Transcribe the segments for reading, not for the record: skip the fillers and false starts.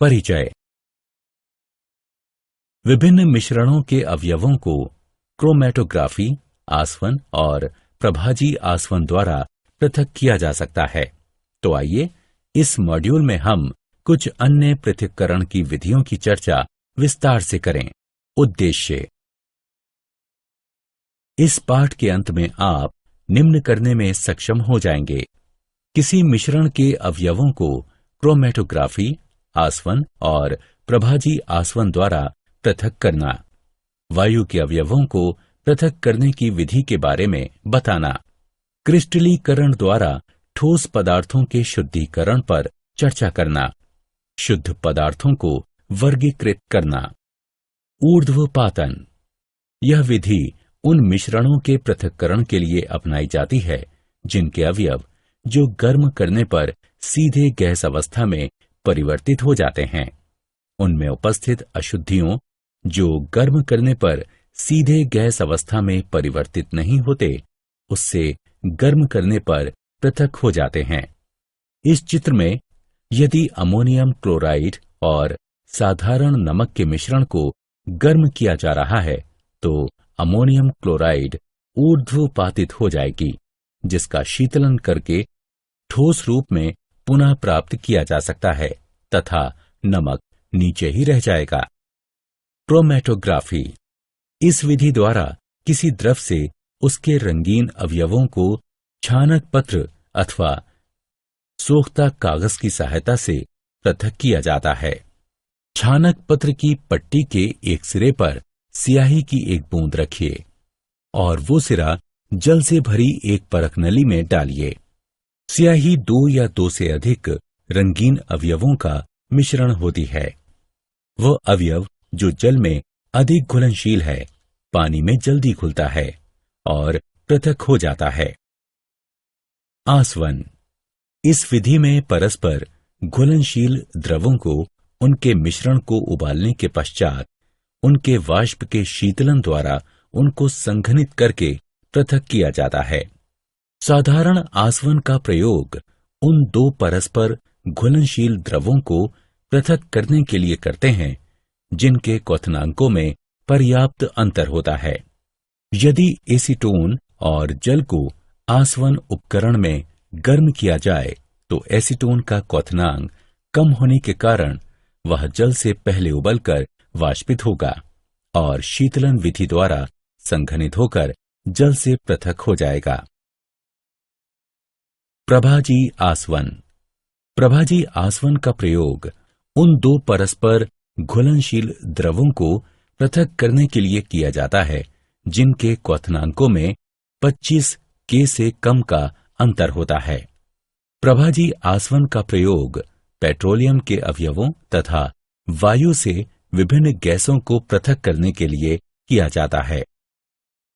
परिचय। विभिन्न मिश्रणों के अवयवों को क्रोमैटोग्राफी, आसवन और प्रभाजी आसवन द्वारा पृथक किया जा सकता है। तो आइए इस मॉड्यूल में हम कुछ अन्य पृथक्करण की विधियों की चर्चा विस्तार से करें। उद्देश्य: इस पाठ के अंत में आप निम्न करने में सक्षम हो जाएंगे। किसी मिश्रण के अवयवों को क्रोमैटोग्राफी, आसवन और प्रभाजी आसवन द्वारा पृथक करना, वायु के अवयवों को पृथक करने की विधि के बारे में बताना, क्रिस्टलीकरण द्वारा ठोस पदार्थों के शुद्धिकरण पर चर्चा करना, शुद्ध पदार्थों को वर्गीकृत करना। ऊर्ध्वपातन: यह विधि उन मिश्रणों के पृथक्करण के लिए अपनाई जाती है जिनके अवयव जो गर्म करने पर सीधे गैस अवस्था में परिवर्तित हो जाते हैं, उनमें उपस्थित अशुद्धियों जो गर्म करने पर सीधे गैस अवस्था में परिवर्तित नहीं होते, उससे गर्म करने पर पृथक हो जाते हैं। इस चित्र में यदि अमोनियम क्लोराइड और साधारण नमक के मिश्रण को गर्म किया जा रहा है तो अमोनियम क्लोराइड ऊर्ध्वपातित हो जाएगी, जिसका शीतलन करके ठोस रूप में पुनः प्राप्त किया जा सकता है तथा नमक नीचे ही रह जाएगा। क्रोमैटोग्राफी: इस विधि द्वारा किसी द्रव से उसके रंगीन अवयवों को छानक पत्र अथवा सोख्ता कागज की सहायता से पृथक किया जाता है। छानक पत्र की पट्टी के एक सिरे पर स्याही की एक बूंद रखिए और वो सिरा जल से भरी एक परख नली में डालिए। स्याही 2 या 2 से अधिक रंगीन अवयवों का मिश्रण होती है। वह अवयव जो जल में अधिक घुलनशील है, पानी में जल्दी घुलता है और पृथक हो जाता है। आसवन: इस विधि में परस्पर घुलनशील द्रवों को उनके मिश्रण को उबालने के पश्चात उनके वाष्प के शीतलन द्वारा उनको संघनित करके पृथक किया जाता है। साधारण आसवन का प्रयोग उन 2 परस्पर घुलनशील द्रवों को पृथक करने के लिए करते हैं जिनके क्वथनांकों में पर्याप्त अंतर होता है। यदि एसीटोन और जल को आसवन उपकरण में गर्म किया जाए तो एसीटोन का क्वथनांक कम होने के कारण वह जल से पहले उबलकर वाष्पित होगा और शीतलन विधि द्वारा संघनित होकर जल से पृथक हो जाएगा। प्रभाजी आसवन: प्रभाजी आसवन का प्रयोग उन 2 परस्पर घुलनशील द्रवों को पृथक करने के लिए किया जाता है जिनके क्वथनांकों में 25 K से कम का अंतर होता है। प्रभाजी आसवन का प्रयोग पेट्रोलियम के अवयवों तथा वायु से विभिन्न गैसों को पृथक करने के लिए किया जाता है।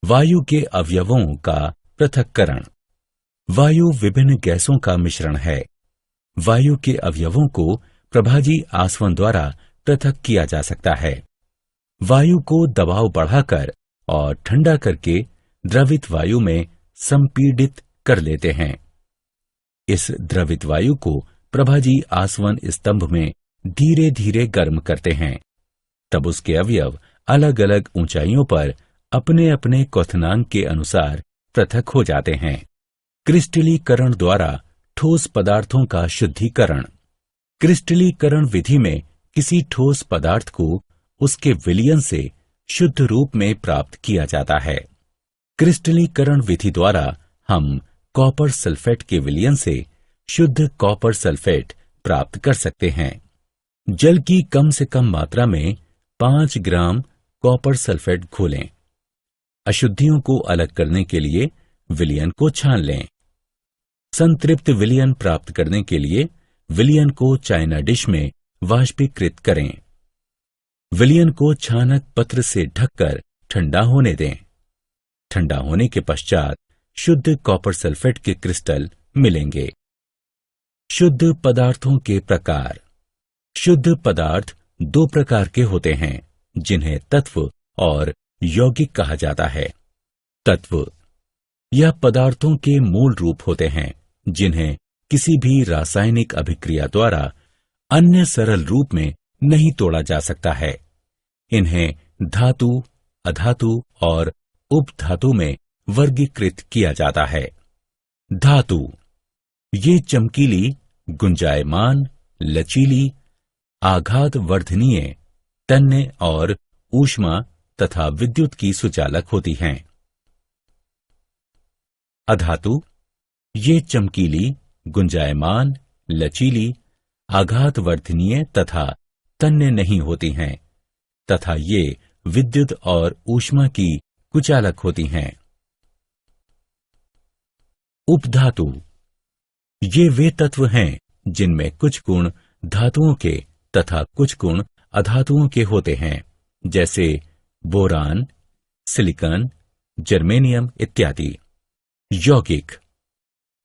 वायु के अवयवों का पृथक्करण: वायु विभिन्न गैसों का मिश्रण है। वायु के अवयवों को प्रभाजी आसवन द्वारा पृथक किया जा सकता है। वायु को दबाव बढ़ाकर और ठंडा करके द्रवित वायु में संपीड़ित कर लेते हैं। इस द्रवित वायु को प्रभाजी आसवन स्तंभ में धीरे धीरे गर्म करते हैं। तब उसके अवयव अलग अलग ऊंचाइयों पर अपने अपने क्वथनांक के अनुसार पृथक हो जाते हैं। क्रिस्टलीकरण द्वारा ठोस पदार्थों का शुद्धिकरण: क्रिस्टलीकरण विधि में किसी ठोस पदार्थ को उसके विलयन से शुद्ध रूप में प्राप्त किया जाता है। क्रिस्टलीकरण विधि द्वारा हम कॉपर सल्फेट के विलयन से शुद्ध कॉपर सल्फेट प्राप्त कर सकते हैं। जल की कम से कम मात्रा में 5 ग्राम कॉपर सल्फेट घोलें। अशुद्धियों को अलग करने के लिए विलयन को छान लें। संतृप्त विलयन प्राप्त करने के लिए विलयन को चाइना डिश में वाष्पीकृत करें। विलयन को छानक पत्र से ढककर ठंडा होने दें। ठंडा होने के पश्चात शुद्ध कॉपर सल्फेट के क्रिस्टल मिलेंगे। शुद्ध पदार्थों के प्रकार: शुद्ध पदार्थ 2 प्रकार के होते हैं जिन्हें तत्व और यौगिक कहा जाता है। तत्व: यह पदार्थों के मूल रूप होते हैं जिन्हें किसी भी रासायनिक अभिक्रिया द्वारा अन्य सरल रूप में नहीं तोड़ा जा सकता है। इन्हें धातु, अधातु और उपधातु में वर्गीकृत किया जाता है। धातु ये चमकीली, गुंजायमान, लचीली, आघात वर्धनीय, तन्य और ऊष्मा तथा विद्युत की सुचालक होती हैं। अधातु ये चमकीली, गुंजायमान, लचीली, आघात वर्धनीय तथा तन्य नहीं होती हैं तथा ये विद्युत और ऊष्मा की कुचालक होती हैं। उपधातु ये वे तत्व हैं जिनमें कुछ गुण धातुओं के तथा कुछ गुण अधातुओं के होते हैं, जैसे बोरान, सिलिकॉन, जर्मेनियम इत्यादि। यौगिक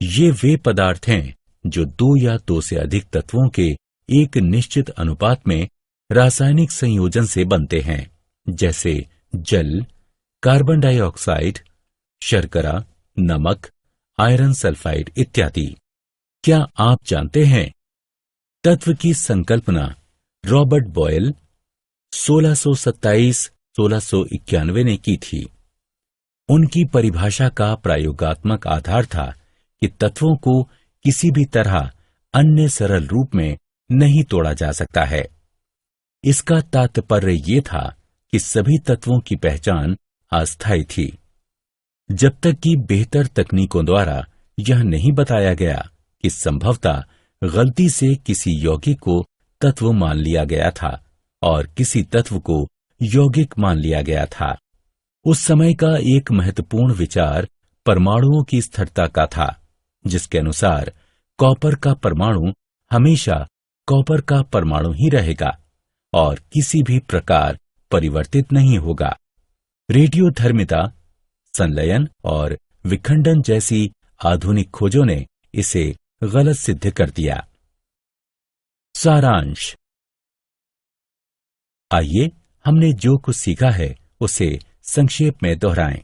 ये वे पदार्थ हैं जो दो या दो से अधिक तत्वों के एक निश्चित अनुपात में रासायनिक संयोजन से बनते हैं, जैसे जल, कार्बन डाइऑक्साइड, शर्करा, नमक, आयरन सल्फाइड इत्यादि। क्या आप जानते हैं तत्व की संकल्पना रॉबर्ट बॉयल 1627-1691 ने की थी। उनकी परिभाषा का प्रयोगात्मक आधार था कि तत्वों को किसी भी तरह अन्य सरल रूप में नहीं तोड़ा जा सकता है। इसका तात्पर्य ये था कि सभी तत्वों की पहचान अस्थायी थी, जब तक कि बेहतर तकनीकों द्वारा यह नहीं बताया गया कि संभवतः गलती से किसी यौगिक को तत्व मान लिया गया था और किसी तत्व को यौगिक मान लिया गया था। उस समय का एक महत्वपूर्ण विचार परमाणुओं की स्थिरता का था, जिसके अनुसार कॉपर का परमाणु हमेशा कॉपर का परमाणु ही रहेगा और किसी भी प्रकार परिवर्तित नहीं होगा। रेडियोधर्मिता, संलयन और विखंडन जैसी आधुनिक खोजों ने इसे गलत सिद्ध कर दिया। सारांश। आइए हमने जो कुछ सीखा है उसे संक्षेप में दोहराएं।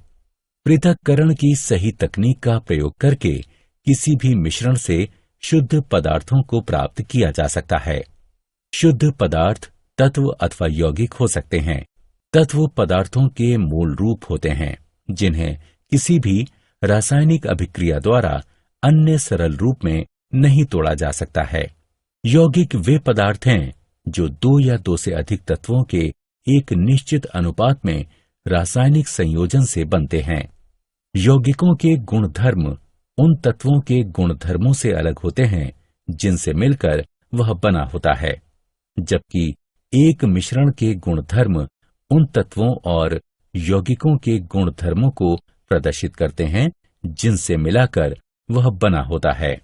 पृथक्करण की सही तकनीक का प्रयोग करके किसी भी मिश्रण से शुद्ध पदार्थों को प्राप्त किया जा सकता है। शुद्ध पदार्थ तत्व अथवा यौगिक हो सकते हैं। तत्व पदार्थों के मूल रूप होते हैं जिन्हें किसी भी रासायनिक अभिक्रिया द्वारा अन्य सरल रूप में नहीं तोड़ा जा सकता है। यौगिक वे पदार्थ हैं जो दो या दो से अधिक तत्वों के एक निश्चित अनुपात में रासायनिक संयोजन से बनते हैं। यौगिकों के गुणधर्म उन तत्वों के गुणधर्मों से अलग होते हैं जिनसे मिलकर वह बना होता है, जबकि एक मिश्रण के गुणधर्म उन तत्वों और यौगिकों के गुणधर्मों को प्रदर्शित करते हैं जिनसे मिलाकर वह बना होता है।